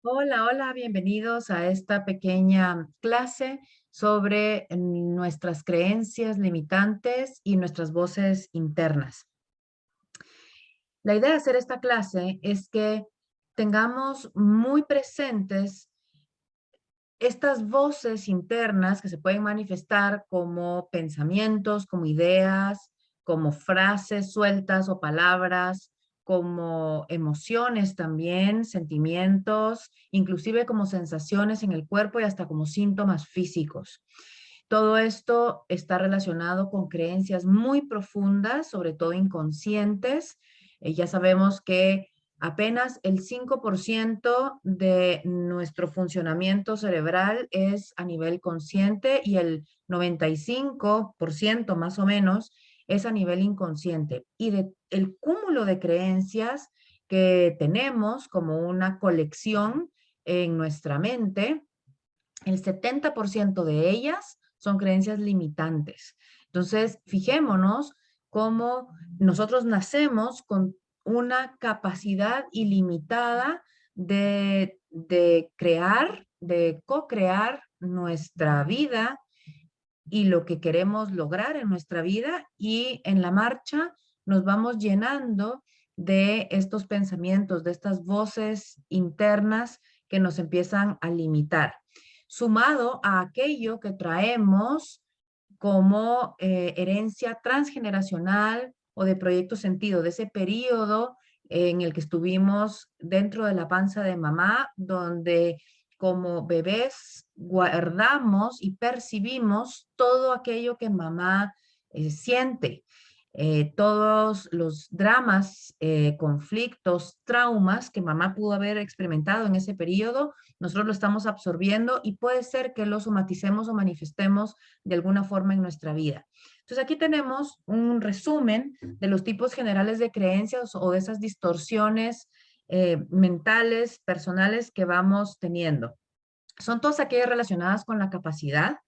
Hola, hola, bienvenidos a esta pequeña clase sobre nuestras creencias limitantes y nuestras voces internas. La idea de hacer esta clase es que tengamos muy presentes estas voces internas que se pueden manifestar como pensamientos, como ideas, como frases sueltas o palabras, como emociones también, sentimientos, inclusive como sensaciones en el cuerpo y hasta como síntomas físicos. Todo esto está relacionado con creencias muy profundas, sobre todo inconscientes. Ya sabemos que apenas el 5% de nuestro funcionamiento cerebral es a nivel consciente y el 95% más o menos es a nivel inconsciente. Y el cúmulo de creencias que tenemos como una colección en nuestra mente, el 70% de ellas son creencias limitantes. Entonces, fijémonos cómo nosotros nacemos con una capacidad ilimitada de crear, de co-crear nuestra vida y lo que queremos lograr en nuestra vida, y en la marcha nos vamos llenando de estos pensamientos, de estas voces internas que nos empiezan a limitar, sumado a aquello que traemos como herencia transgeneracional o de proyecto sentido, de ese periodo en el que estuvimos dentro de la panza de mamá, donde como bebés guardamos y percibimos todo aquello que mamá siente. Todos los dramas, conflictos, traumas que mamá pudo haber experimentado en ese periodo, nosotros lo estamos absorbiendo y puede ser que lo somaticemos o manifestemos de alguna forma en nuestra vida. Entonces aquí tenemos un resumen de los tipos generales de creencias o de esas distorsiones mentales, personales que vamos teniendo. Son todas aquellas relacionadas con la capacidad,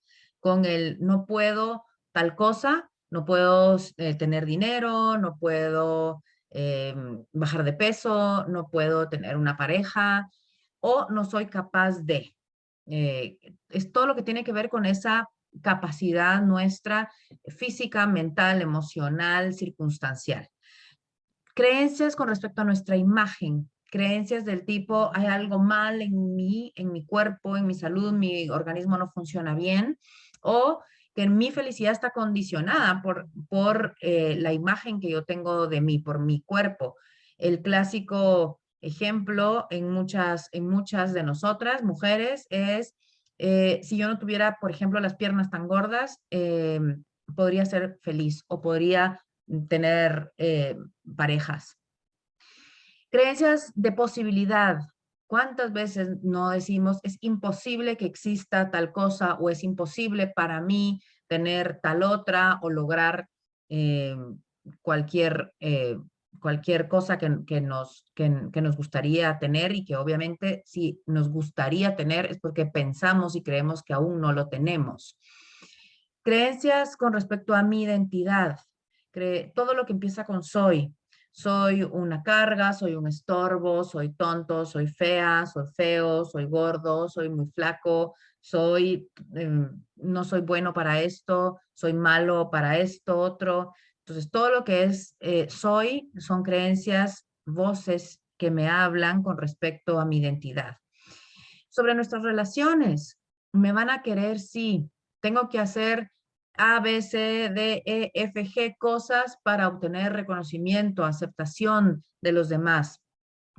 con el no puedo tal cosa, no puedo tener dinero, no puedo eh, bajar de peso, no puedo tener una pareja o no soy capaz de. Es todo lo que tiene que ver con esa capacidad nuestra física, mental, emocional, circunstancial. Creencias con respecto a nuestra imagen, creencias del tipo, hay algo mal en mi cuerpo, en mi salud, mi organismo no funciona bien, o que mi felicidad está condicionada por la imagen que yo tengo de mí, por mi cuerpo. El clásico ejemplo en muchas de nosotras, mujeres, es si yo no tuviera, por ejemplo, las piernas tan gordas, podría ser feliz o podría tener parejas. Creencias de posibilidad. ¿Cuántas veces no decimos es imposible que exista tal cosa o es imposible para mí tener tal otra o lograr eh, cualquier, cualquier cosa que nos gustaría tener, y que obviamente si nos gustaría tener es porque pensamos y creemos que aún no lo tenemos? Creencias con respecto a mi identidad. Todo lo que empieza con soy. Soy una carga, soy un estorbo, soy tonto, soy fea, soy feo, soy gordo, soy muy flaco, no soy bueno para esto, soy malo para esto, otro. Entonces, todo lo que es soy son creencias, voces que me hablan con respecto a mi identidad. Sobre nuestras relaciones, me van a querer, sí. Tengo que hacer A, B, C, D, E, F, G cosas para obtener reconocimiento, aceptación de los demás,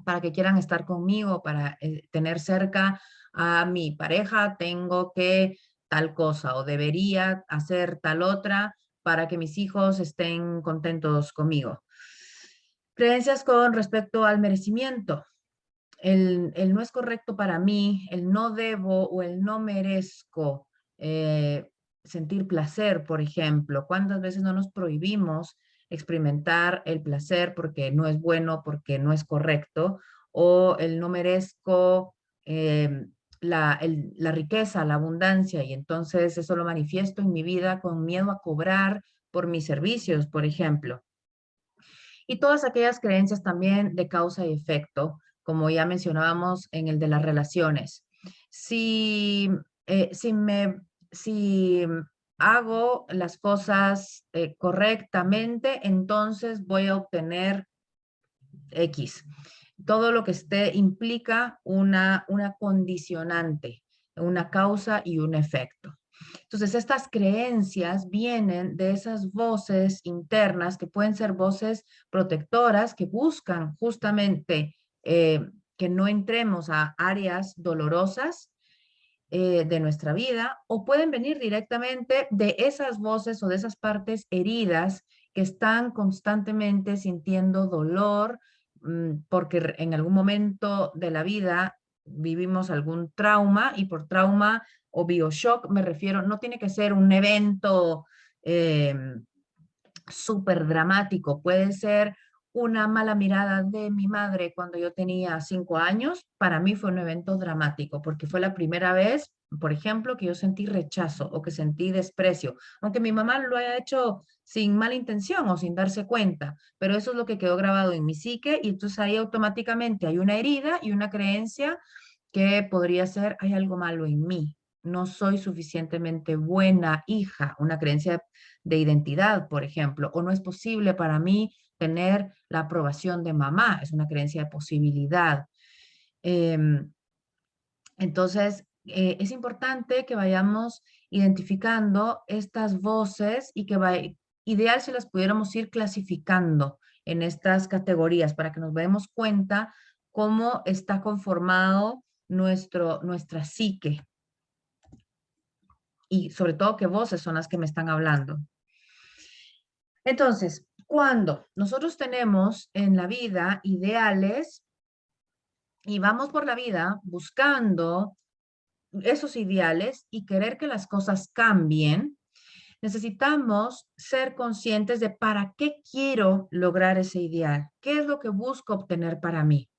para que quieran estar conmigo, para tener cerca a mi pareja, tengo que tal cosa o debería hacer tal otra para que mis hijos estén contentos conmigo. Creencias con respecto al merecimiento. El no es correcto para mí, el no debo o el no merezco sentir placer, por ejemplo. ¿Cuántas veces no nos prohibimos experimentar el placer porque no es bueno, porque no es correcto? O el no merezco la riqueza, la abundancia, y entonces eso lo manifiesto en mi vida con miedo a cobrar por mis servicios, por ejemplo. Y todas aquellas creencias también de causa y efecto, como ya mencionábamos en el de las relaciones. Si, si hago las cosas correctamente, entonces voy a obtener X. Todo lo que esté implica una condicionante, una causa y un efecto. Entonces, estas creencias vienen de esas voces internas que pueden ser voces protectoras que buscan justamente que no entremos a áreas dolorosas de nuestra vida, o pueden venir directamente de esas voces o de esas partes heridas que están constantemente sintiendo dolor, porque en algún momento de la vida vivimos algún trauma, y por trauma o bioshock me refiero, no tiene que ser un evento eh, súper dramático, puede ser una mala mirada de mi madre cuando yo tenía 5 años. Para mí fue un evento dramático porque fue la primera vez, por ejemplo, que yo sentí rechazo o que sentí desprecio, aunque mi mamá lo haya hecho sin mala intención o sin darse cuenta, pero eso es lo que quedó grabado en mi psique, y entonces ahí automáticamente hay una herida y una creencia que podría ser: hay algo malo en mí, no soy suficientemente buena hija, una creencia de identidad, por ejemplo, o no es posible para mí tener la aprobación de mamá, es una creencia de posibilidad. Em, entonces, es importante que vayamos identificando estas voces y que ideal si las pudiéramos ir clasificando en estas categorías para que nos demos cuenta cómo está conformado nuestra psique, y sobre todo qué voces son las que me están hablando. Entonces, cuando nosotros tenemos en la vida ideales y vamos por la vida buscando esos ideales y querer que las cosas cambien, necesitamos ser conscientes de para qué quiero lograr ese ideal, qué es lo que busco obtener para mí.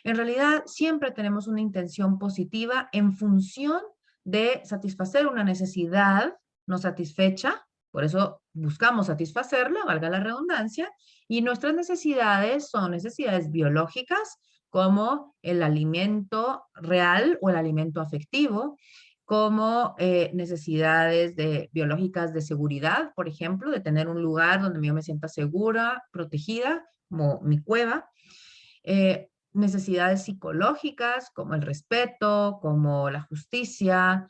En realidad, siempre tenemos una intención positiva en función de satisfacer una necesidad no satisfecha, por eso buscamos satisfacerla, valga la redundancia, y nuestras necesidades son necesidades biológicas, como el alimento real o el alimento afectivo, como necesidades biológicas de seguridad, por ejemplo, de tener un lugar donde yo me sienta segura, protegida, como mi cueva. Necesidades psicológicas como el respeto, como la justicia,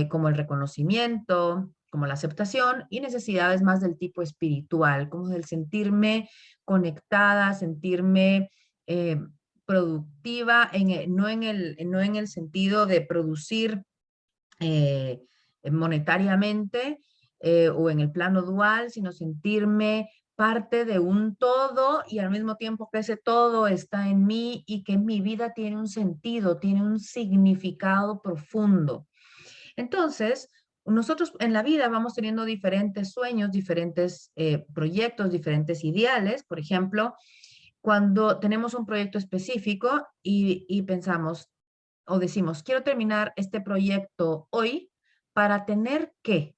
como el reconocimiento, como la aceptación, y necesidades más del tipo espiritual, como el sentirme conectada, sentirme eh, productiva, no en el sentido de producir eh, monetariamente o en el plano dual, sino sentirme parte de un todo, y al mismo tiempo que ese todo está en mí y que mi vida tiene un sentido, tiene un significado profundo. Entonces, nosotros en la vida vamos teniendo diferentes sueños, diferentes proyectos, diferentes ideales. Por ejemplo, cuando tenemos un proyecto específico y pensamos o decimos: quiero terminar este proyecto hoy para tener qué.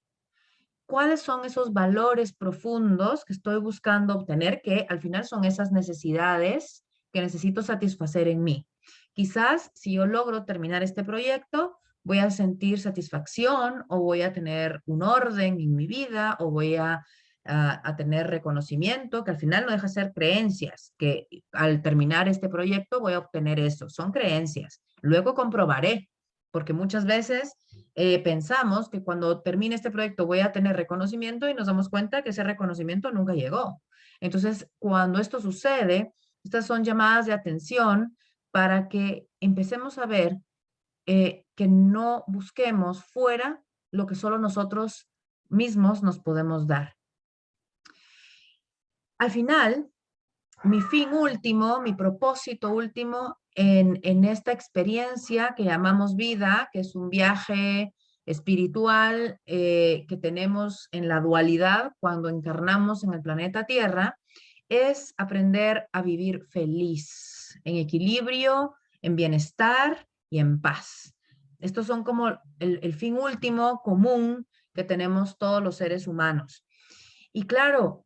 ¿Cuáles son esos valores profundos que estoy buscando obtener, que al final son esas necesidades que necesito satisfacer en mí? Quizás si yo logro terminar este proyecto, voy a sentir satisfacción, o voy a tener un orden en mi vida, o voy a tener reconocimiento, que al final no deja de ser creencias, que al terminar este proyecto voy a obtener eso. Son creencias. Luego comprobaré, porque muchas veces pensamos que cuando termine este proyecto voy a tener reconocimiento, y nos damos cuenta que ese reconocimiento nunca llegó. Entonces, cuando esto sucede, estas son llamadas de atención para que empecemos a ver que no busquemos fuera lo que solo nosotros mismos nos podemos dar. Al final, mi fin último, mi propósito último en esta experiencia que llamamos vida, que es un viaje espiritual que tenemos en la dualidad cuando encarnamos en el planeta Tierra, es aprender a vivir feliz, en equilibrio, en bienestar y en paz. Estos son como el fin último común que tenemos todos los seres humanos. Y claro,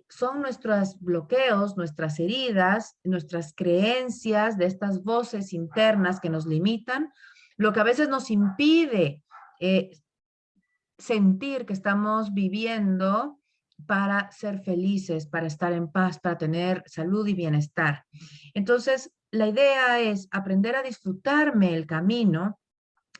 son nuestros bloqueos, nuestras heridas, nuestras creencias de estas voces internas que nos limitan, lo que a veces nos impide eh, sentir que estamos viviendo para ser felices, para estar en paz, para tener salud y bienestar. Entonces, la idea es aprender a disfrutarme el camino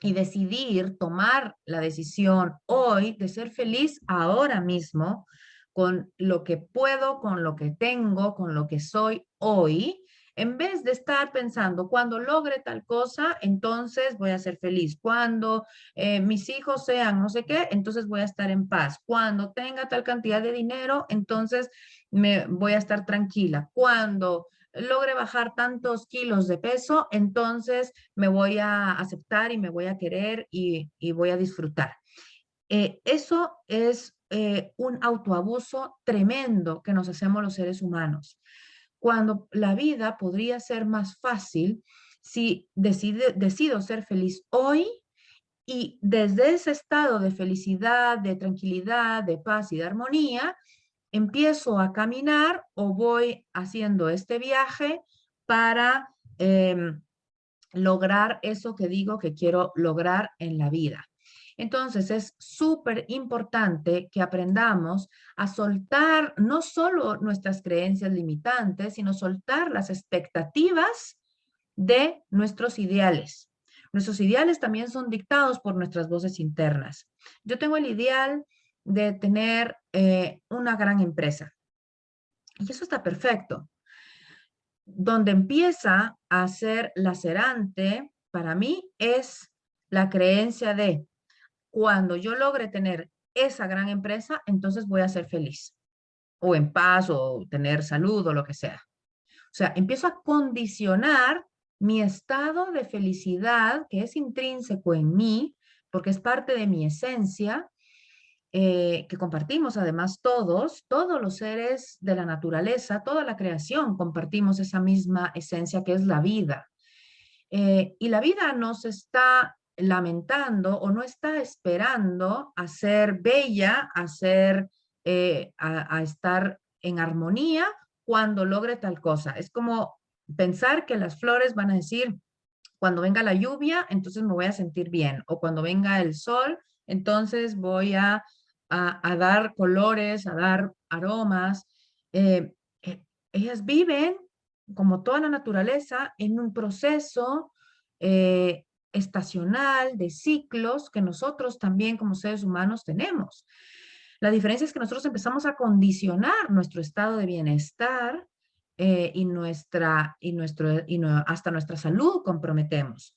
y decidir, tomar la decisión hoy de ser feliz ahora mismo con lo que puedo, con lo que tengo, con lo que soy hoy, en vez de estar pensando, cuando logre tal cosa, entonces voy a ser feliz. Cuando mis hijos sean no sé qué, entonces voy a estar en paz. Cuando tenga tal cantidad de dinero, entonces me voy a estar tranquila. Cuando logre bajar tantos kilos de peso, entonces me voy a aceptar y me voy a querer y voy a disfrutar. Eso es un autoabuso tremendo que nos hacemos los seres humanos. Cuando la vida podría ser más fácil si decido ser feliz hoy y desde ese estado de felicidad, de tranquilidad, de paz y de armonía, empiezo a caminar o voy haciendo este viaje para lograr eso que digo que quiero lograr en la vida. Entonces es súper importante que aprendamos a soltar no solo nuestras creencias limitantes, sino soltar las expectativas de nuestros ideales. Nuestros ideales también son dictados por nuestras voces internas. Yo tengo el ideal de tener una gran empresa y eso está perfecto. Donde empieza a ser lacerante para mí es la creencia de cuando yo logre tener esa gran empresa, entonces voy a ser feliz o en paz o tener salud o lo que sea. O sea, empiezo a condicionar mi estado de felicidad, que es intrínseco en mí, porque es parte de mi esencia, que compartimos además todos los seres de la naturaleza, toda la creación, compartimos esa misma esencia que es la vida. Y la vida nos está lamentando o no está esperando a ser bella, a estar en armonía cuando logre tal cosa. Es como pensar que las flores van a decir, cuando venga la lluvia, entonces me voy a sentir bien, o cuando venga el sol, entonces voy a dar colores, a dar aromas. Eh, Ellas viven, como toda la naturaleza, en un proceso estacional de ciclos que nosotros también como seres humanos tenemos. La diferencia es que nosotros empezamos a condicionar nuestro estado de bienestar hasta nuestra salud comprometemos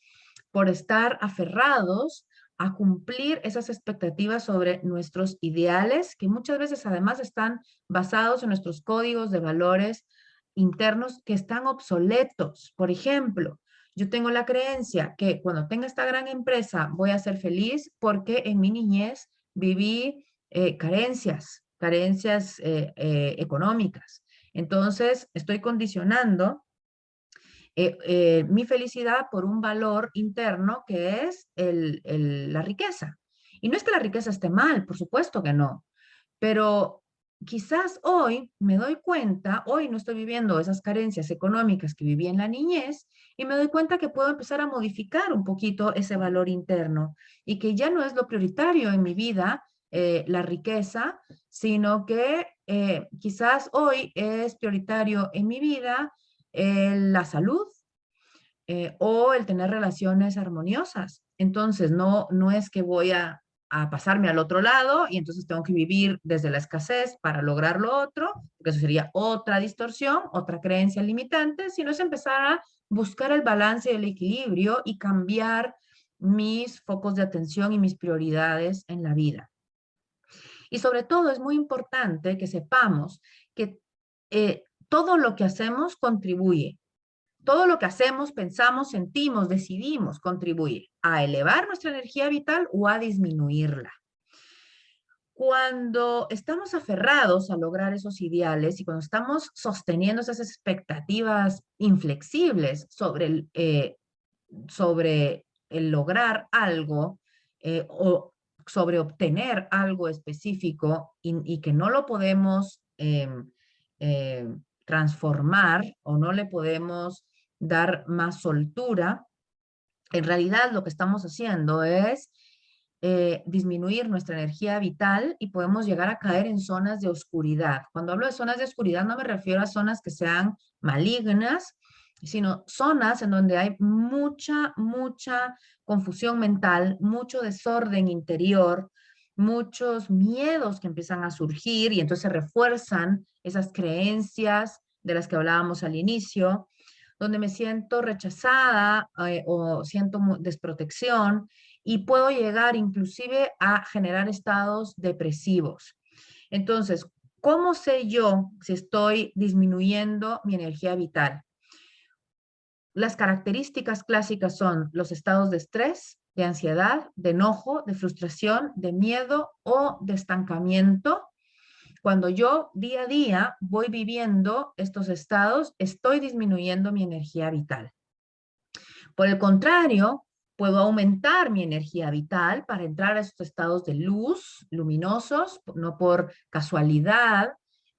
por estar aferrados a cumplir esas expectativas sobre nuestros ideales, que muchas veces además están basados en nuestros códigos de valores internos que están obsoletos. Por ejemplo, yo tengo la creencia que cuando tenga esta gran empresa voy a ser feliz porque en mi niñez viví carencias económicas. Entonces, estoy condicionando mi felicidad por un valor interno que es la riqueza. Y no es que la riqueza esté mal, por supuesto que no, pero quizás hoy me doy cuenta, hoy no estoy viviendo esas carencias económicas que viví en la niñez y me doy cuenta que puedo empezar a modificar un poquito ese valor interno y que ya no es lo prioritario en mi vida la riqueza, sino que quizás hoy es prioritario en mi vida la salud o el tener relaciones armoniosas. Entonces, no es que voy a pasarme al otro lado y entonces tengo que vivir desde la escasez para lograr lo otro, porque eso sería otra distorsión, otra creencia limitante, sino es empezar a buscar el balance y el equilibrio y cambiar mis focos de atención y mis prioridades en la vida. Y sobre todo es muy importante que sepamos que todo lo que hacemos contribuye. Todo lo que hacemos, pensamos, sentimos, decidimos contribuye a elevar nuestra energía vital o a disminuirla. Cuando estamos aferrados a lograr esos ideales y cuando estamos sosteniendo esas expectativas inflexibles sobre el lograr algo o sobre obtener algo específico y que no lo podemos transformar o no le podemos dar más soltura, en realidad lo que estamos haciendo es disminuir nuestra energía vital y podemos llegar a caer en zonas de oscuridad. Cuando hablo de zonas de oscuridad no me refiero a zonas que sean malignas, sino zonas en donde hay mucha confusión mental, mucho desorden interior, muchos miedos que empiezan a surgir y entonces se refuerzan esas creencias de las que hablábamos al inicio, donde me siento rechazada o siento desprotección y puedo llegar inclusive a generar estados depresivos. Entonces, ¿cómo sé yo si estoy disminuyendo mi energía vital? Las características clásicas son los estados de estrés, de ansiedad, de enojo, de frustración, de miedo o de estancamiento. Cuando yo día a día voy viviendo estos estados, estoy disminuyendo mi energía vital. Por el contrario, puedo aumentar mi energía vital para entrar a estos estados de luz, luminosos, no por casualidad.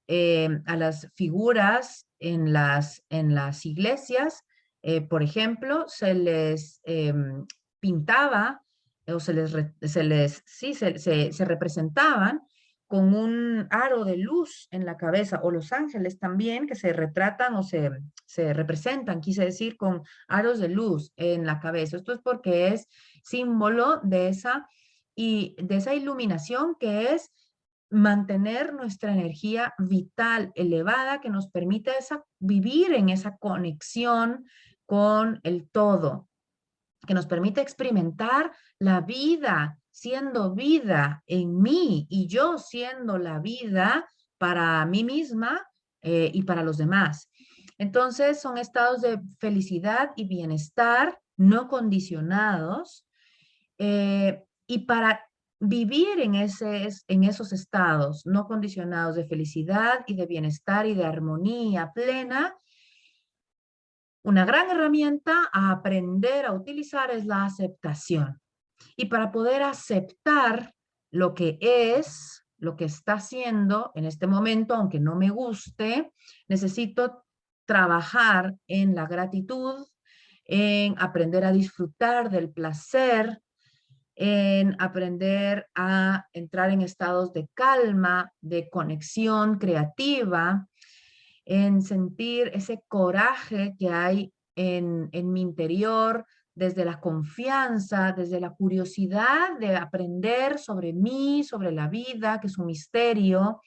A las figuras en las iglesias, por ejemplo, se les pintaba o se representaban con un aro de luz en la cabeza, o los ángeles también, que se retratan o se representan, quise decir, con aros de luz en la cabeza. Esto es porque es símbolo de esa iluminación que es mantener nuestra energía vital elevada que nos permite vivir en esa conexión con el todo, que nos permite experimentar la vida siendo vida en mí y yo siendo la vida para mí misma y para los demás. Entonces son estados de felicidad y bienestar no condicionados y para vivir en esos estados no condicionados de felicidad y de bienestar y de armonía plena, una gran herramienta a aprender a utilizar es la aceptación. Y para poder aceptar lo que es, lo que está haciendo en este momento, aunque no me guste, necesito trabajar en la gratitud, en aprender a disfrutar del placer, en aprender a entrar en estados de calma, de conexión creativa, en sentir ese coraje que hay en mi interior, desde la confianza, desde la curiosidad de aprender sobre mí, sobre la vida, que es un misterio,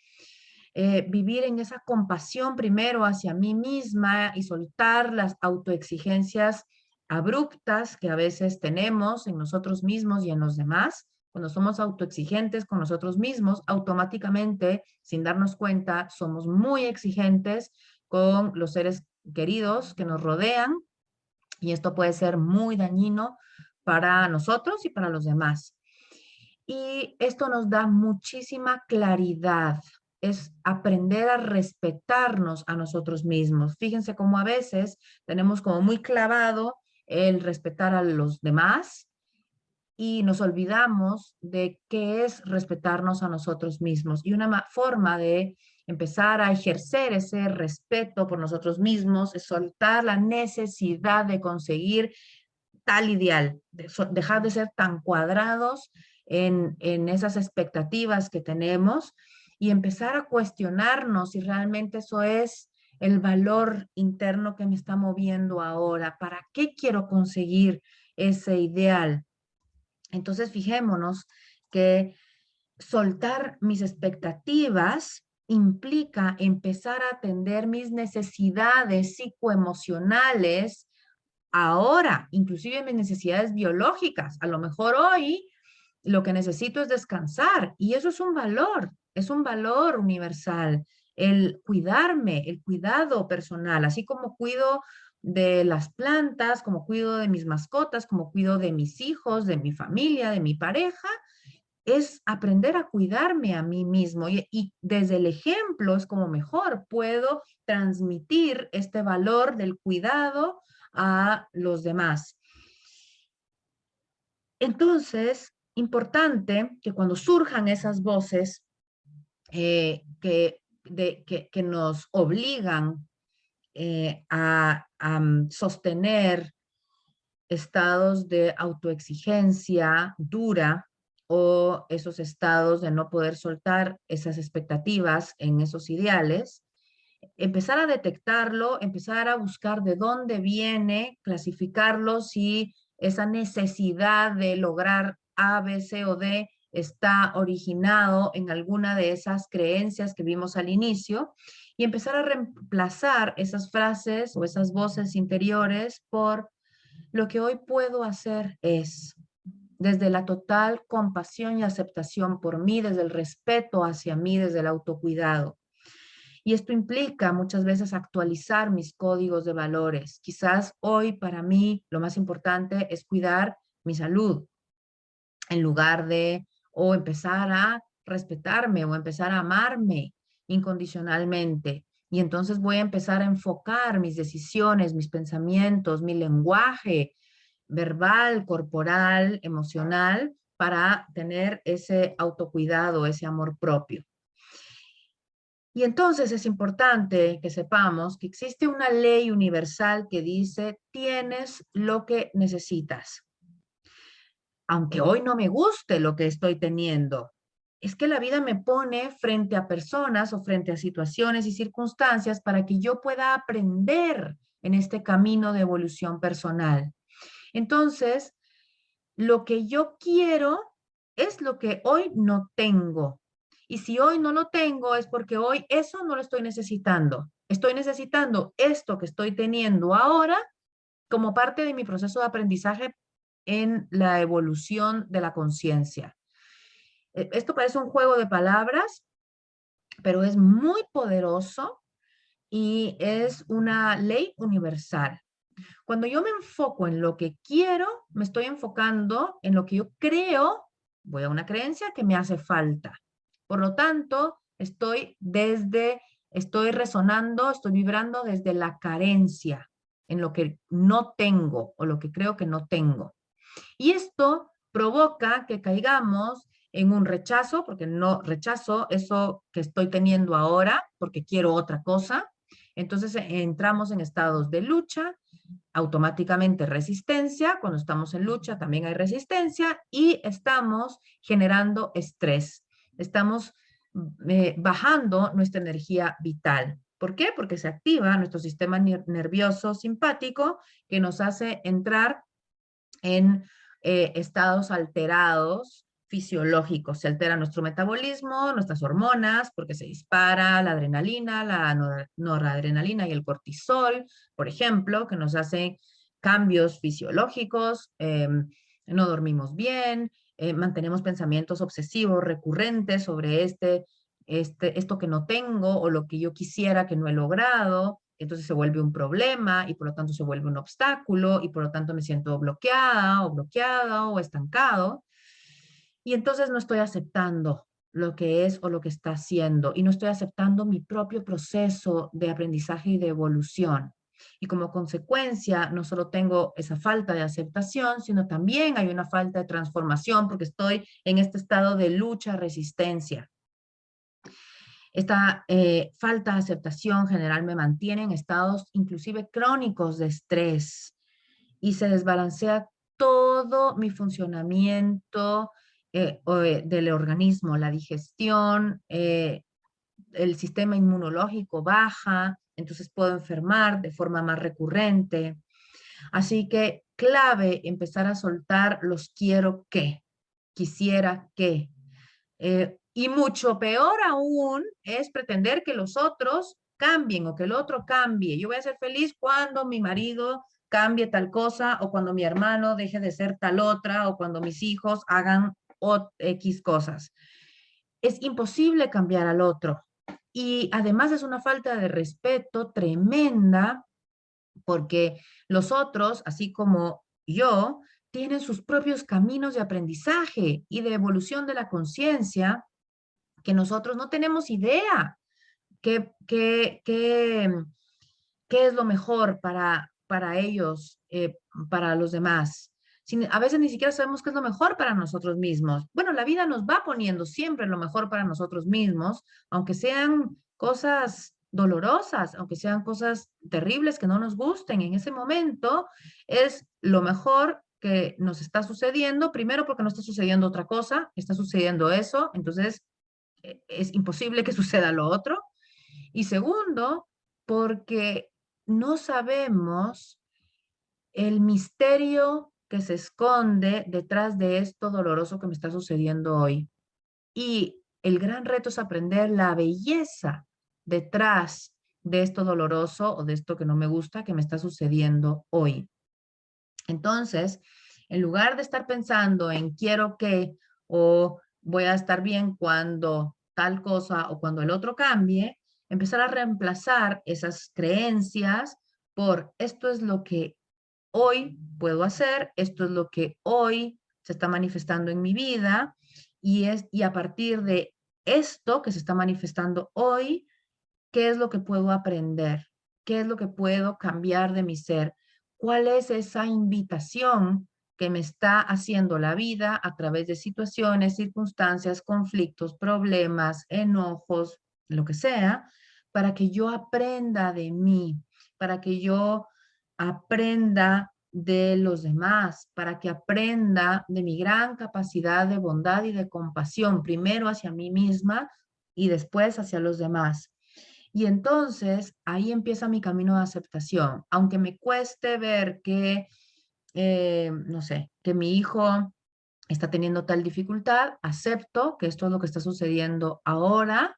vivir en esa compasión primero hacia mí misma y soltar las autoexigencias abruptas que a veces tenemos en nosotros mismos y en los demás. Cuando somos autoexigentes con nosotros mismos, automáticamente, sin darnos cuenta, somos muy exigentes con los seres queridos que nos rodean y esto puede ser muy dañino para nosotros y para los demás. Y esto nos da muchísima claridad. Es aprender a respetarnos a nosotros mismos. Fíjense cómo a veces tenemos como muy clavado el respetar a los demás y nos olvidamos de qué es respetarnos a nosotros mismos. Y una forma de empezar a ejercer ese respeto por nosotros mismos es soltar la necesidad de conseguir tal ideal, dejar de ser tan cuadrados en esas expectativas que tenemos y empezar a cuestionarnos si realmente eso es el valor interno que me está moviendo ahora. ¿Para qué quiero conseguir ese ideal? Entonces, fijémonos que soltar mis expectativas implica empezar a atender mis necesidades psicoemocionales ahora, inclusive mis necesidades biológicas. A lo mejor hoy lo que necesito es descansar y eso es un valor universal. El cuidarme, el cuidado personal, así como cuido de las plantas, como cuido de mis mascotas, como cuido de mis hijos, de mi familia, de mi pareja, es aprender a cuidarme a mí mismo y desde el ejemplo es como mejor puedo transmitir este valor del cuidado a los demás. Entonces, importante que cuando surjan esas voces que que nos obligan a sostener estados de autoexigencia dura o esos estados de no poder soltar esas expectativas en esos ideales, empezar a detectarlo, empezar a buscar de dónde viene, clasificarlo, si esa necesidad de lograr A, B, C o D está originado en alguna de esas creencias que vimos al inicio y empezar a reemplazar esas frases o esas voces interiores por lo que hoy puedo hacer es, desde la total compasión y aceptación por mí, desde el respeto hacia mí, desde el autocuidado. Y esto implica muchas veces actualizar mis códigos de valores. Quizás hoy para mí lo más importante es cuidar mi salud en lugar de o empezar a respetarme o empezar a amarme incondicionalmente. Y entonces voy a empezar a enfocar mis decisiones, mis pensamientos, mi lenguaje verbal, corporal, emocional, para tener ese autocuidado, ese amor propio. Y entonces es importante que sepamos que existe una ley universal que dice, tienes lo que necesitas. Aunque hoy no me guste lo que estoy teniendo, es que la vida me pone frente a personas o frente a situaciones y circunstancias para que yo pueda aprender en este camino de evolución personal. Entonces, lo que yo quiero es lo que hoy no tengo. Y si hoy no lo tengo es porque hoy eso no lo estoy necesitando. Estoy necesitando esto que estoy teniendo ahora como parte de mi proceso de aprendizaje en la evolución de la conciencia. Esto parece un juego de palabras, pero es muy poderoso y es una ley universal. Cuando yo me enfoco en lo que quiero, me estoy enfocando en lo que yo creo, voy a una creencia que me hace falta. Por lo tanto, estoy resonando, estoy vibrando desde la carencia, en lo que no tengo o lo que creo que no tengo. Y esto provoca que caigamos en un rechazo, porque no rechazo eso que estoy teniendo ahora, porque quiero otra cosa. Entonces entramos en estados de lucha, automáticamente resistencia. Cuando estamos en lucha también hay resistencia y estamos generando estrés. Estamos bajando nuestra energía vital. ¿Por qué? Porque se activa nuestro sistema nervioso simpático que nos hace entrar en estados alterados fisiológicos. Se altera nuestro metabolismo, nuestras hormonas, porque se dispara la adrenalina, la noradrenalina y el cortisol, por ejemplo, que nos hacen cambios fisiológicos, no dormimos bien, mantenemos pensamientos obsesivos recurrentes sobre esto que no tengo o lo que yo quisiera que no he logrado, entonces se vuelve un problema y por lo tanto se vuelve un obstáculo y por lo tanto me siento bloqueada o bloqueado o estancado. Y entonces no estoy aceptando lo que es o lo que está haciendo y no estoy aceptando mi propio proceso de aprendizaje y de evolución. Y como consecuencia, no solo tengo esa falta de aceptación, sino también hay una falta de transformación porque estoy en este estado de lucha, resistencia. Esta falta de aceptación general me mantiene en estados inclusive crónicos de estrés y se desbalancea todo mi funcionamiento del organismo, la digestión, el sistema inmunológico baja, entonces puedo enfermar de forma más recurrente. Así que clave empezar a soltar los quiero que, quisiera que. Y mucho peor aún es pretender que los otros cambien o que el otro cambie. Yo voy a ser feliz cuando mi marido cambie tal cosa o cuando mi hermano deje de ser tal otra o cuando mis hijos hagan X cosas. Es imposible cambiar al otro. Y además es una falta de respeto tremenda porque los otros, así como yo, tienen sus propios caminos de aprendizaje y de evolución de la conciencia que nosotros no tenemos idea qué es lo mejor para ellos, para los demás. A veces ni siquiera sabemos qué es lo mejor para nosotros mismos. Bueno, la vida nos va poniendo siempre lo mejor para nosotros mismos, aunque sean cosas dolorosas, aunque sean cosas terribles que no nos gusten en ese momento, es lo mejor que nos está sucediendo, primero porque no está sucediendo otra cosa, está sucediendo eso, entonces es imposible que suceda lo otro. Y segundo, porque no sabemos el misterio que se esconde detrás de esto doloroso que me está sucediendo hoy. Y el gran reto es aprender la belleza detrás de esto doloroso o de esto que no me gusta que me está sucediendo hoy. Entonces, en lugar de estar pensando en quiero que o voy a estar bien cuando tal cosa o cuando el otro cambie, empezar a reemplazar esas creencias por esto es lo que hoy puedo hacer, esto es lo que hoy se está manifestando en mi vida y a partir de esto que se está manifestando hoy, ¿qué es lo que puedo aprender? ¿Qué es lo que puedo cambiar de mi ser? ¿Cuál es esa invitación que me está haciendo la vida a través de situaciones, circunstancias, conflictos, problemas, enojos, lo que sea, para que yo aprenda de mí, para que yo aprenda de los demás, para que aprenda de mi gran capacidad de bondad y de compasión, primero hacia mí misma y después hacia los demás? Y entonces ahí empieza mi camino de aceptación. Aunque me cueste ver que, no sé, que mi hijo está teniendo tal dificultad, acepto que esto es lo que está sucediendo ahora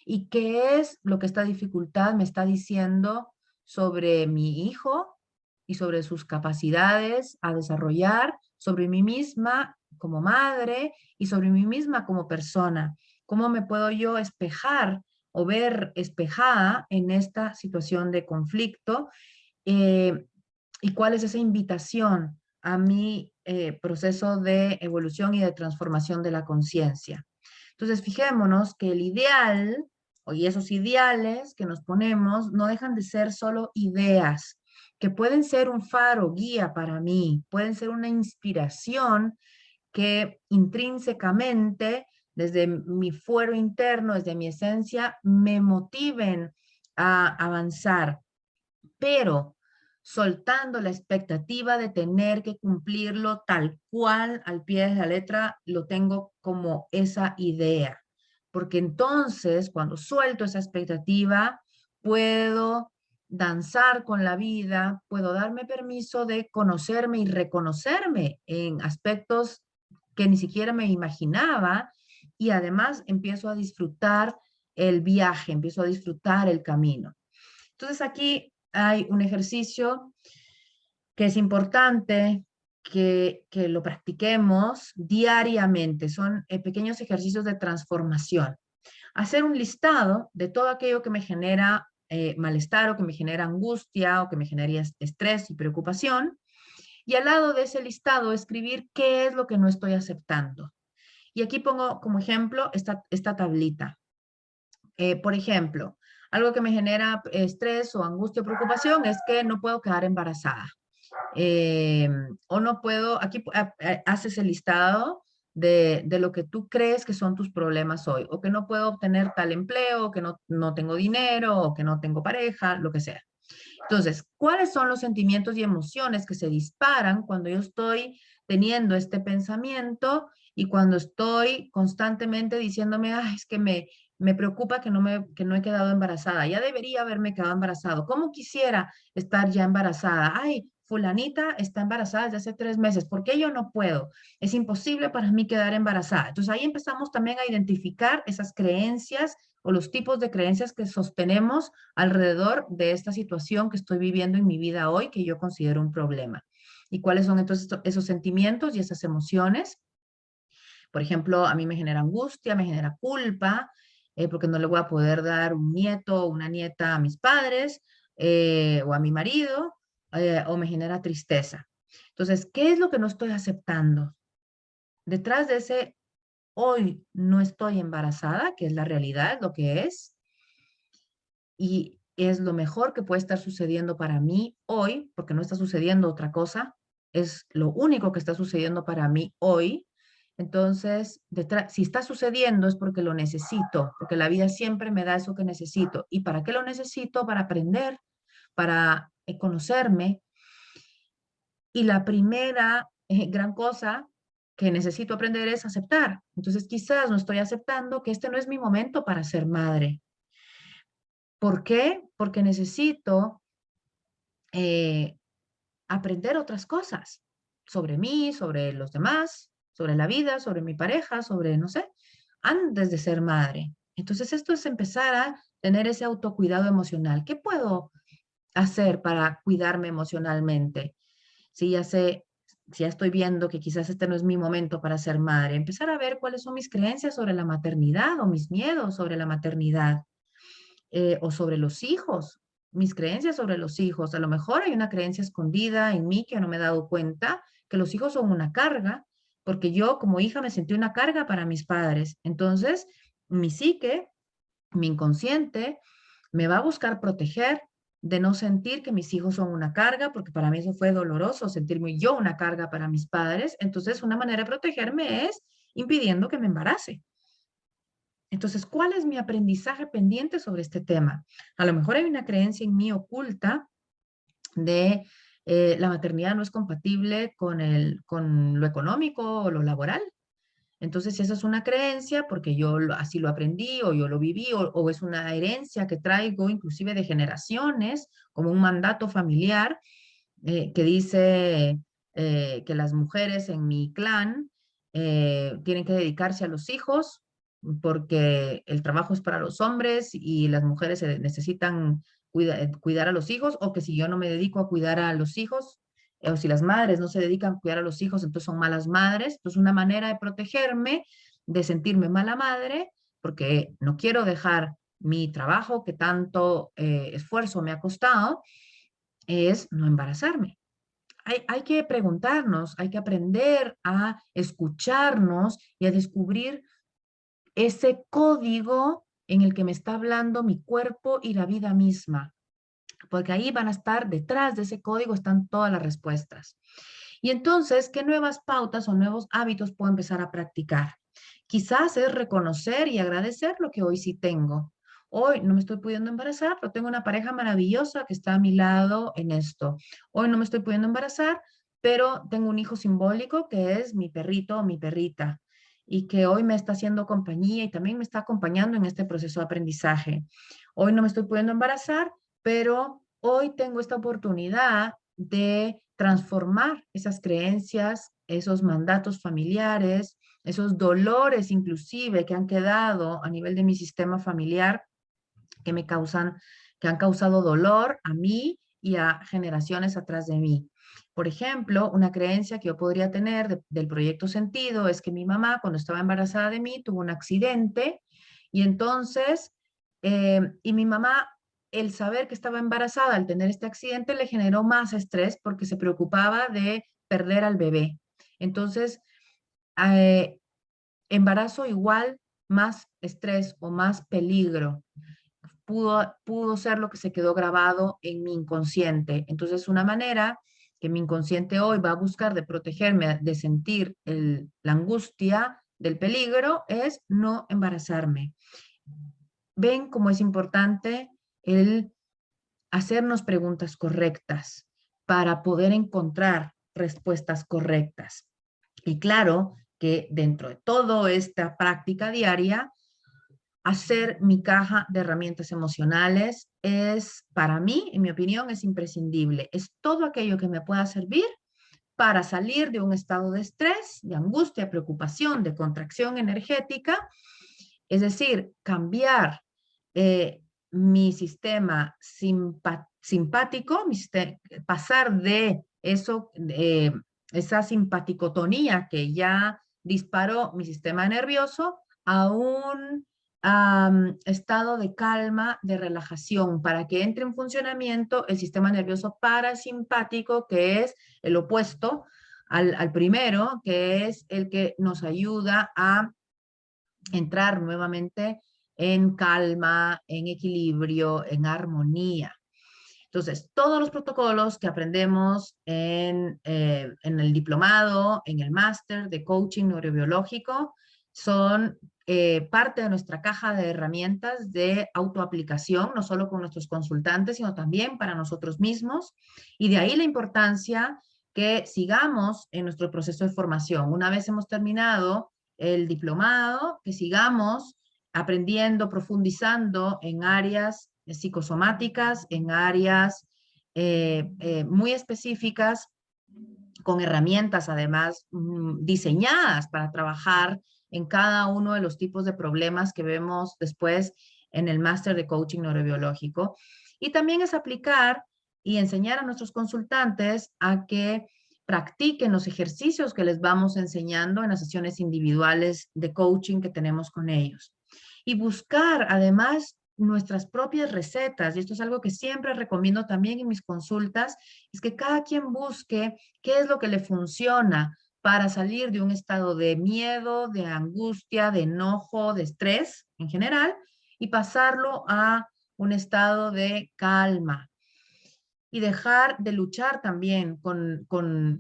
y qué es lo que esta dificultad me está diciendo sobre mi hijo y sobre sus capacidades a desarrollar, sobre mí misma como madre y sobre mí misma como persona. ¿Cómo me puedo yo espejar o ver espejada en esta situación de conflicto? Eh, ¿Y cuál es esa invitación a mi proceso de evolución y de transformación de la conciencia? Entonces, fijémonos que el ideal y esos ideales que nos ponemos no dejan de ser solo ideas, que pueden ser un faro, guía para mí, pueden ser una inspiración que intrínsecamente, desde mi fuero interno, desde mi esencia, me motiven a avanzar, pero soltando la expectativa de tener que cumplirlo tal cual, al pie de la letra, lo tengo como esa idea. Porque entonces, cuando suelto esa expectativa, puedo danzar con la vida, puedo darme permiso de conocerme y reconocerme en aspectos que ni siquiera me imaginaba y además empiezo a disfrutar el viaje, empiezo a disfrutar el camino. Entonces aquí hay un ejercicio que es importante que lo practiquemos diariamente. Son pequeños ejercicios de transformación. Hacer un listado de todo aquello que me genera malestar o que me genera angustia o que me genera estrés y preocupación. Y al lado de ese listado escribir qué es lo que no estoy aceptando. Y aquí pongo como ejemplo esta tablita. Por ejemplo, algo que me genera estrés o angustia o preocupación es que no puedo quedar embarazada. Eh, o no puedo, aquí haces el listado de lo que tú crees que son tus problemas hoy, o que no puedo obtener tal empleo, o que no tengo dinero, o que no tengo pareja, lo que sea. Entonces, ¿cuáles son los sentimientos y emociones que se disparan cuando yo estoy teniendo este pensamiento y cuando estoy constantemente diciéndome, ay, es que me preocupa que no he quedado embarazada, ya debería haberme quedado embarazado, ¿cómo quisiera estar ya embarazada? Ay, fulanita está embarazada desde hace 3 meses, ¿por qué yo no puedo? Es imposible para mí quedar embarazada. Entonces ahí empezamos también a identificar esas creencias o los tipos de creencias que sostenemos alrededor de esta situación que estoy viviendo en mi vida hoy, que yo considero un problema. ¿Y cuáles son entonces esos sentimientos y esas emociones? Por ejemplo, a mí me genera angustia, me genera culpa, porque no le voy a poder dar un nieto o una nieta a mis padres o a mi marido, o me genera tristeza. Entonces, ¿qué es lo que no estoy aceptando? Detrás de ese hoy no estoy embarazada, que es la realidad, lo que es, y es lo mejor que puede estar sucediendo para mí hoy, porque no está sucediendo otra cosa, es lo único que está sucediendo para mí hoy. Entonces, si está sucediendo es porque lo necesito, porque la vida siempre me da eso que necesito. ¿Y para qué lo necesito? Para aprender, para conocerme. Y la primera gran cosa que necesito aprender es aceptar. Entonces, quizás no estoy aceptando que este no es mi momento para ser madre. ¿Por qué? Porque necesito eh, aprender otras cosas sobre mí, sobre los demás, sobre la vida, sobre mi pareja, sobre, no sé, antes de ser madre. Entonces, esto es empezar a tener ese autocuidado emocional. ¿Qué puedo hacer para cuidarme emocionalmente? Si ya sé, si ya estoy viendo que quizás este no es mi momento para ser madre, empezar a ver cuáles son mis creencias sobre la maternidad o mis miedos sobre la maternidad o sobre los hijos, mis creencias sobre los hijos. A lo mejor hay una creencia escondida en mí que no me he dado cuenta, que los hijos son una carga, porque yo como hija me sentí una carga para mis padres. Entonces, mi psique, mi inconsciente, me va a buscar proteger de no sentir que mis hijos son una carga, porque para mí eso fue doloroso, sentirme yo una carga para mis padres. Entonces, una manera de protegerme es impidiendo que me embarace. Entonces, ¿cuál es mi aprendizaje pendiente sobre este tema? A lo mejor hay una creencia en mí oculta de la maternidad no es compatible con lo económico o lo laboral. Entonces, si esa es una creencia, porque así lo aprendí o yo lo viví, o es una herencia que traigo inclusive de generaciones, como un mandato familiar que dice que las mujeres en mi clan tienen que dedicarse a los hijos porque el trabajo es para los hombres y las mujeres necesitan cuidar a los hijos, o que si yo no me dedico a cuidar a los hijos, o si las madres no se dedican a cuidar a los hijos, entonces son malas madres. Entonces, una manera de protegerme, de sentirme mala madre, porque no quiero dejar mi trabajo que tanto esfuerzo me ha costado, es no embarazarme. Hay que preguntarnos, hay que aprender a escucharnos y a descubrir ese código en el que me está hablando mi cuerpo y la vida misma, porque ahí van a estar, detrás de ese código están todas las respuestas. Y entonces, ¿qué nuevas pautas o nuevos hábitos puedo empezar a practicar? Quizás es reconocer y agradecer lo que hoy sí tengo. Hoy no me estoy pudiendo embarazar, pero tengo una pareja maravillosa que está a mi lado en esto. Hoy no me estoy pudiendo embarazar, pero tengo un hijo simbólico que es mi perrito o mi perrita y que hoy me está haciendo compañía y también me está acompañando en este proceso de aprendizaje. Hoy no me estoy pudiendo embarazar, pero hoy tengo esta oportunidad de transformar esas creencias, esos mandatos familiares, esos dolores inclusive que han quedado a nivel de mi sistema familiar, que me causan, que han causado dolor a mí y a generaciones atrás de mí. Por ejemplo, una creencia que yo podría tener del proyecto Sentido es que mi mamá, cuando estaba embarazada de mí, tuvo un accidente y entonces, y mi mamá, el saber que estaba embarazada al tener este accidente le generó más estrés porque se preocupaba de perder al bebé. Entonces, eh, embarazo igual más estrés o más peligro. Pudo ser lo que se quedó grabado en mi inconsciente. Entonces, una manera que mi inconsciente hoy va a buscar de protegerme, de sentir la angustia del peligro, es no embarazarme. Ven cómo es importante el hacernos preguntas correctas para poder encontrar respuestas correctas. Y claro que dentro de toda esta práctica diaria, hacer mi caja de herramientas emocionales es, para mí, en mi opinión, es imprescindible. Es todo aquello que me pueda servir para salir de un estado de estrés, de angustia, preocupación, de contracción energética, es decir, cambiar mi sistema simpático, pasar de eso, esa simpaticotonía que ya disparó mi sistema nervioso a un estado de calma, de relajación, para que entre en funcionamiento el sistema nervioso parasimpático, que es el opuesto al primero, que es el que nos ayuda a entrar nuevamente en calma, en equilibrio, en armonía. Entonces, todos los protocolos que aprendemos en el diplomado, en el máster de coaching neurobiológico, son parte de nuestra caja de herramientas de autoaplicación, no solo con nuestros consultantes, sino también para nosotros mismos. Y de ahí la importancia que sigamos en nuestro proceso de formación. Una vez hemos terminado el diplomado, que sigamos aprendiendo, profundizando en áreas psicosomáticas, en áreas muy específicas, con herramientas además diseñadas para trabajar en cada uno de los tipos de problemas que vemos después en el máster de coaching neurobiológico. Y también es aplicar y enseñar a nuestros consultantes a que practiquen los ejercicios que les vamos enseñando en las sesiones individuales de coaching que tenemos con ellos. Y buscar además nuestras propias recetas, y esto es algo que siempre recomiendo también en mis consultas, es que cada quien busque qué es lo que le funciona para salir de un estado de miedo, de angustia, de enojo, de estrés en general, y pasarlo a un estado de calma. Y dejar de luchar también con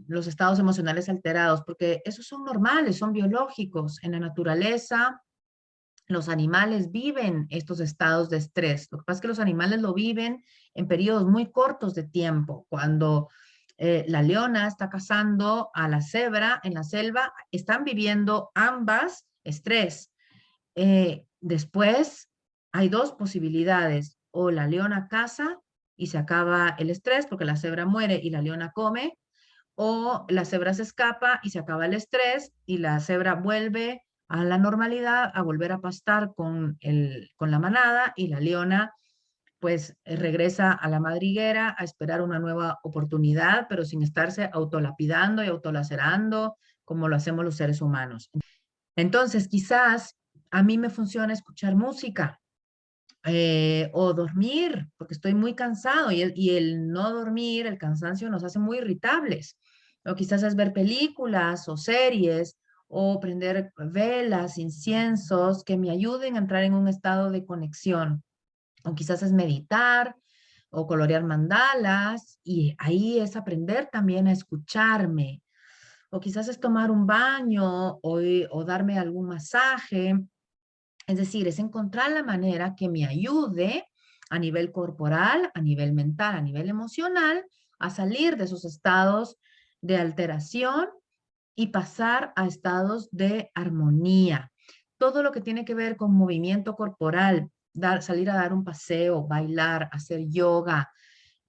los estados emocionales alterados, porque esos son normales, son biológicos. En la naturaleza, los animales viven estos estados de estrés. Lo que pasa es que los animales lo viven en periodos muy cortos de tiempo. Cuando la leona está cazando a la cebra en la selva, están viviendo ambas estrés. Después hay dos posibilidades. O la leona caza y se acaba el estrés porque la cebra muere y la leona come, o la cebra se escapa y se acaba el estrés y la cebra vuelve a la normalidad, a volver a pastar con la manada, y la leona pues regresa a la madriguera a esperar una nueva oportunidad, pero sin estarse autolapidando y autolacerando como lo hacemos los seres humanos. Entonces, quizás a mí me funciona escuchar música o dormir, porque estoy muy cansado y el no dormir, el cansancio nos hace muy irritables. O quizás es ver películas o series o prender velas, inciensos que me ayuden a entrar en un estado de conexión. O quizás es meditar o colorear mandalas, y ahí es aprender también a escucharme. O quizás es tomar un baño o darme algún masaje. Es decir, es encontrar la manera que me ayude a nivel corporal, a nivel mental, a nivel emocional, a salir de esos estados de alteración y pasar a estados de armonía. Todo lo que tiene que ver con movimiento corporal, salir a dar un paseo, bailar, hacer yoga,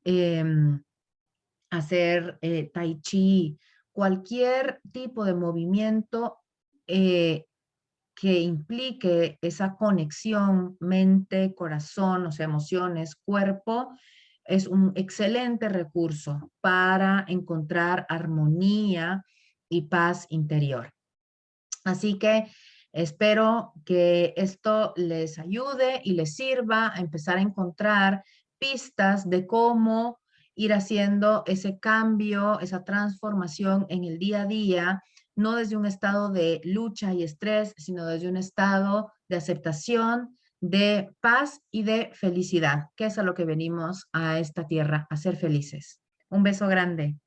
em, hacer tai chi, cualquier tipo de movimiento eh, que implique esa conexión mente, corazón, o sea, emociones, cuerpo, es un excelente recurso para encontrar armonía y paz interior. Así que espero que esto les ayude y les sirva a empezar a encontrar pistas de cómo ir haciendo ese cambio, esa transformación en el día a día, no desde un estado de lucha y estrés, sino desde un estado de aceptación, de paz y de felicidad, que es a lo que venimos a esta tierra, a ser felices. Un beso grande.